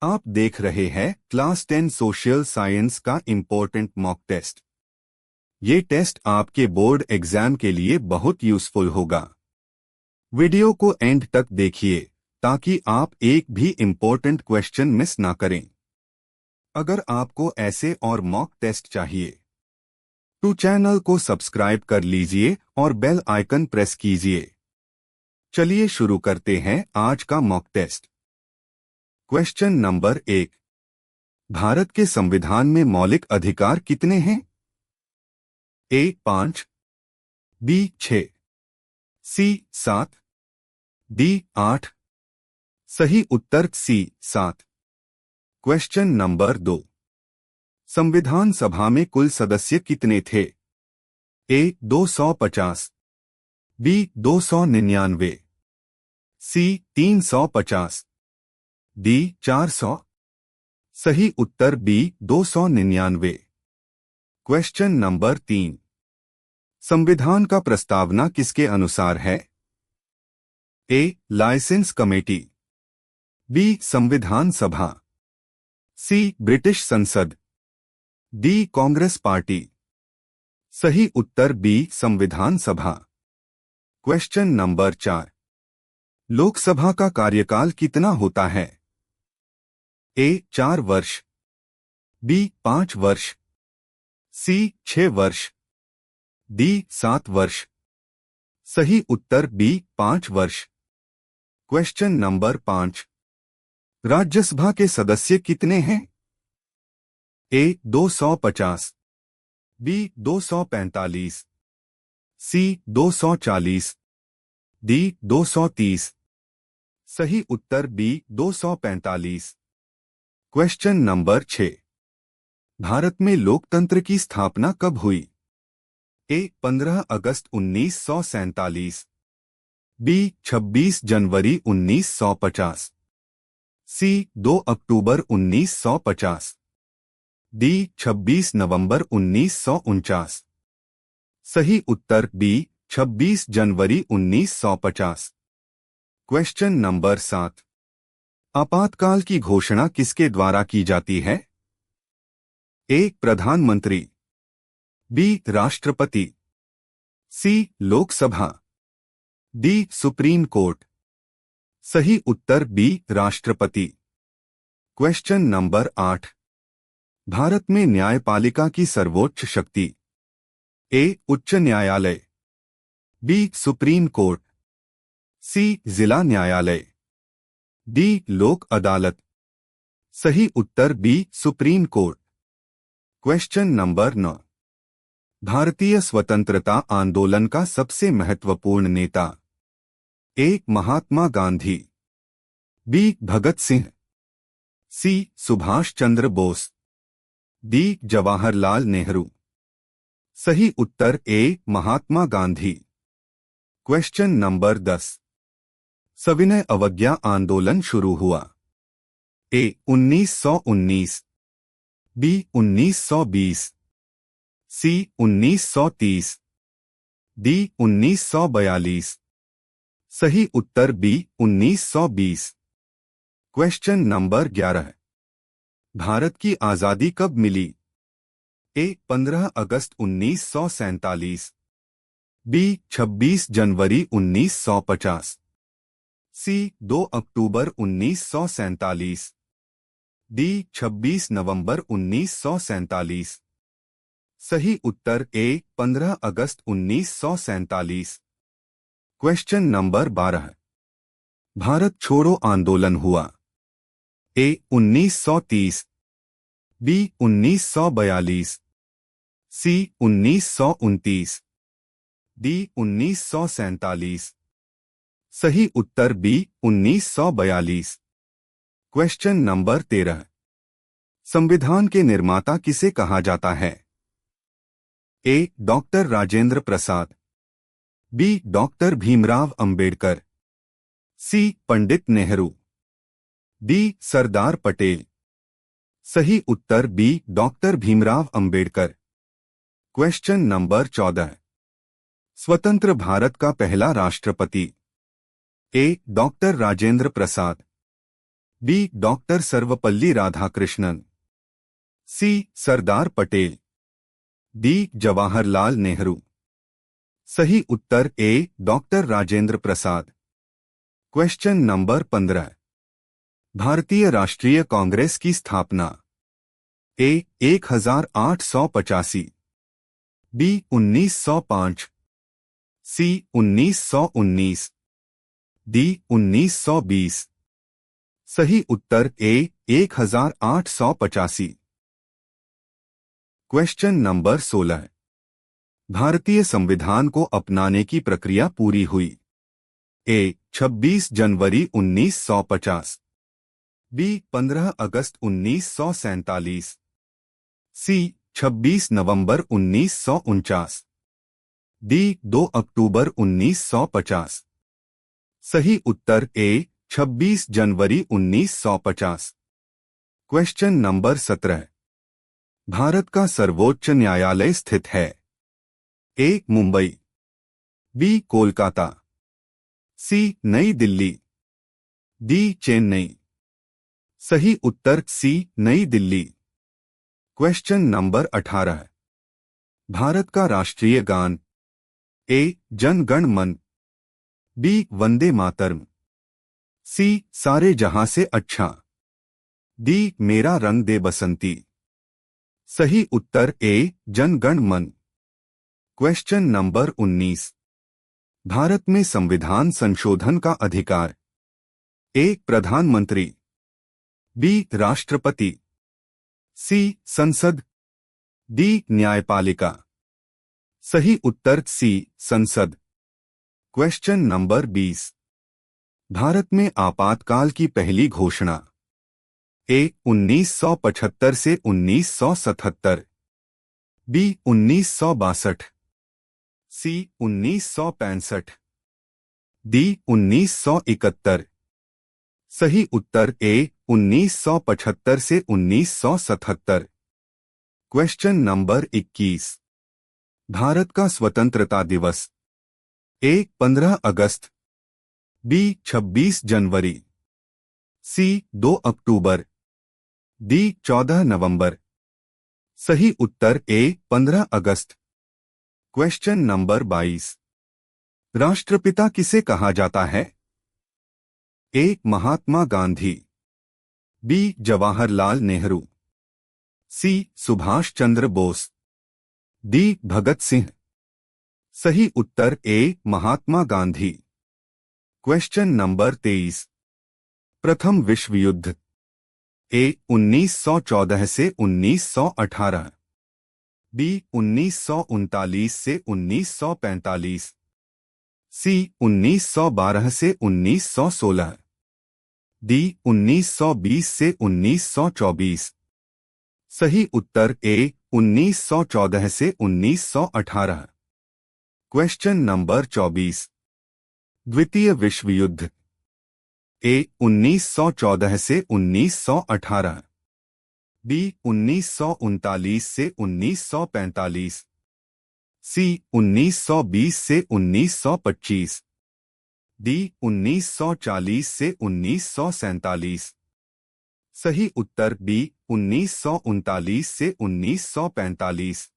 आप देख रहे हैं क्लास 10 सोशल साइंस का इम्पोर्टेंट मॉक टेस्ट। ये टेस्ट आपके बोर्ड एग्जाम के लिए बहुत यूजफुल होगा। वीडियो को एंड तक देखिए ताकि आप एक भी इम्पोर्टेंट क्वेश्चन मिस ना करें। अगर आपको ऐसे और मॉक टेस्ट चाहिए तो चैनल को सब्सक्राइब कर लीजिए और बेल आइकन प्रेस कीजिए। चलिए शुरू करते हैं आज का mock test. Question number 1। Bharat के संविधान में मौलिक अधिकार कितने हैं? A 5, B 6, C 7, D 8। सही उत्तर सी 7। Question number 2। संविधान सभा में कुल सदस्य कितने थे? ए 250, बी 299, सी 350, डी 400। सही उत्तर बी 299। Question number 3। संविधान का प्रस्तावना किसके अनुसार है? ए लाइसेंस कमेटी, बी संविधान सभा, सी ब्रिटिश संसद, डी कांग्रेस पार्टी। सही उत्तर बी संविधान सभा। Question number 4। लोकसभा का कार्यकाल कितना होता है? ए 4 वर्ष, बी 5 वर्ष, सी 6 वर्ष, डी 7 वर्ष। सही उत्तर बी 5 वर्ष। Question number 5। राज्यसभा के सदस्य कितने हैं? ए 250, बी 245, सी 240, डी 230। सही उत्तर बी 245। Question number 6। भारत में लोकतंत्र की स्थापना कब हुई? ए 15 अगस्त 1947, बी 26 जनवरी 1950, सी 2 अक्टूबर 1950, डी 26 नवंबर 1949। सही उत्तर बी 26 जनवरी 1950। Question number 7। आपातकाल की घोषणा किसके द्वारा की जाती है? ए प्रधानमंत्री, बी राष्ट्रपति, सी लोकसभा, डी सुप्रीम कोर्ट। सही उत्तर बी राष्ट्रपति। Question number 8। भारत में न्यायपालिका की सर्वोच्च शक्ति? ए उच्च न्यायालय, बी सुप्रीम कोर्ट, सी जिला न्यायालय, डी लोक अदालत। सही उत्तर B supreme court. Question number 9। भारतीय स्वतंत्रता आंदोलन का सबसे महत्वपूर्ण नेता? A Mahatma Gandhi, B Bhagat Singh, C Subhash Chandra Bose, D Jawaharlal Nehru. सही उत्तर A Mahatma Gandhi. Question number 10। सविनय अवज्ञा आंदोलन शुरू हुआ? A 1919, B 1920, C 1930, D 1942। सही उत्तर बी 1920। Question number 11। भारत की आजादी कब मिली? ए 15 अगस्त 1947, बी 26 जनवरी 1950, सी 2 अक्टूबर 1947, डी 26 नवंबर 1947। सही उत्तर ए 15 अगस्त 1947। Question number 12। भारत छोड़ो आंदोलन हुआ? ए 1930, बी 1942, सी 1929, डी 1947। सही उत्तर बी 1942। Question number 13। संविधान के निर्माता किसे कहा जाता है? A doctor Rajendra Prasad, B doctor Bhimrao Ambedkar, C Pandit Nehru, D Sardar Patel. सही उत्तर B doctor Bhimrao Ambedkar. Question number 14। स्वतंत्र भारत का पहला राष्ट्रपति? A doctor Rajendra Prasad, B doctor Sarvepalli Radhakrishnan, C Sardar Patel, D Jawaharlal Nehru. सही उत्तर A doctor Rajendra Prasad. Question number 15। भारतीय राष्ट्रीय कांग्रेस की स्थापना ए 1885, बी 1905, सी 1919, डी 1920। सही उत्तर ए 1885। Question number 16। भारतीय संविधान को अपनाने की प्रक्रिया पूरी हुई ए 26 जनवरी 1950, बी 15 अगस्त 1947, सी 26 नवंबर 1949, डी 2 अक्टूबर 1950। सही उत्तर ए 26 जनवरी 1950। Question number 17। भारत का सर्वोच्च न्यायालय स्थित है ए मुंबई, बी कोलकाता, सी नई दिल्ली, डी चेन्नई। सही उत्तर सी नई दिल्ली। Question number 18। भारत का राष्ट्रीय गान ए जन गण मन, बी वंदे मातरम, सी सारे जहां से अच्छा, डी मेरा रंग दे बसंती। सही उत्तर ए जन गण मन। Question number 19। भारत में संविधान संशोधन का अधिकार ए प्रधानमंत्री, बी राष्ट्रपति, सी संसद, डी न्यायपालिका। सही उत्तर सी संसद। Question number 20। भारत में आपातकाल की पहली घोषणा ए 1975 से 1977, बी 1962, सी 1965, डी 1971। सही उत्तर ए 1975 से 1977। Question number 21। भारत का स्वतंत्रता दिवस ए 15 अगस्त, बी 26 जनवरी, सी 2 अक्टूबर, डी 14 नवंबर। सही उत्तर ए 15 अगस्त। Question number 22। राष्ट्रपिता किसे कहा जाता है A Mahatma Gandhi, B Jawaharlal Nehru, C Subhash Chandra Bose, D Bhagat Singh. सही उत्तर A Mahatma Gandhi. Question number 23। प्रथम विश्व युद्ध ए 1914 से 1918, बी 1939 से 1945, सी 1912 से 1916, डी 1920 से 1924। सही उत्तर ए 1914 से 1918। Question number 24। द्वितीय विश्व युद्ध ए 1914 से 1918, बी 1939 से 1945, सी 1920 से 1925, डी 1940 से 1947। सही उत्तर बी 1939 से 1945।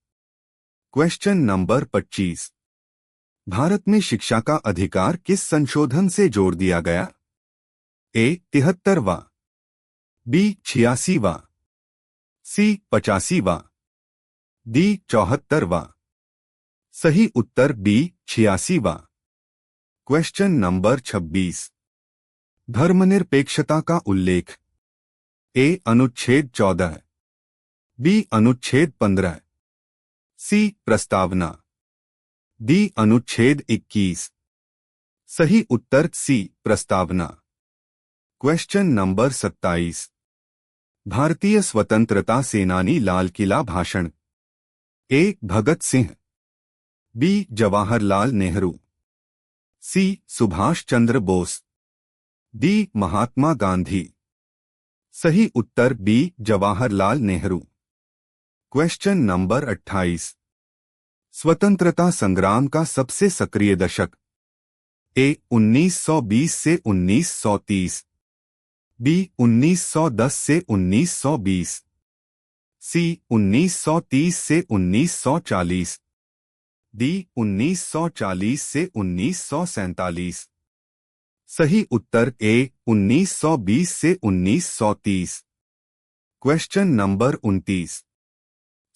Question number 25। भारत में शिक्षा का अधिकार किस संशोधन से जोड़ दिया गया ए 73वां, बी 86वां, सी 85वां, डी 74वां। सही उत्तर बी 86वां। Question number 26। धर्मनिरपेक्षता का उल्लेख ए अनुच्छेद 14, बी अनुच्छेद 15, सी प्रस्तावना, डी अनुच्छेद 21। सही उत्तर सी प्रस्तावना। Question number 27। भारतीय स्वतंत्रता सेनानी लाल किला भाषण A Bhagat Singh, B Jawaharlal Nehru, C Subhash Chandra Bose, D Mahatma Gandhi. सही उत्तर B Jawaharlal Nehru. Question number 28। स्वतंत्रता संग्राम का सबसे सक्रिय दशक ए 1920 से 1930, बी 1910 से 1920, सी 1930 से 1940, डी 1940 से 1947। सही उत्तर ए 1920 से 1930। Question number 29।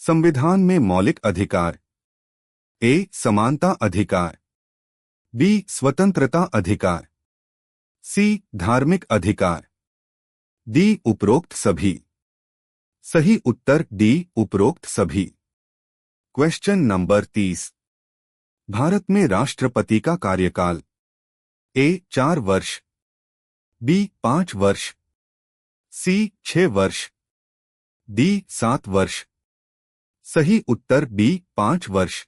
संविधान में मौलिक अधिकार। ए समानता अधिकार, बी स्वतंत्रता अधिकार, सी धार्मिक अधिकार, डी उपरोक्त सभी। सही उत्तर डी उपरोक्त सभी। Question number 30। भारत में राष्ट्रपति का कार्यकाल। ए 4 वर्ष, बी 5 वर्ष, सी 6 वर्ष, डी 7 वर्ष। सही उत्तर बी 5 वर्ष।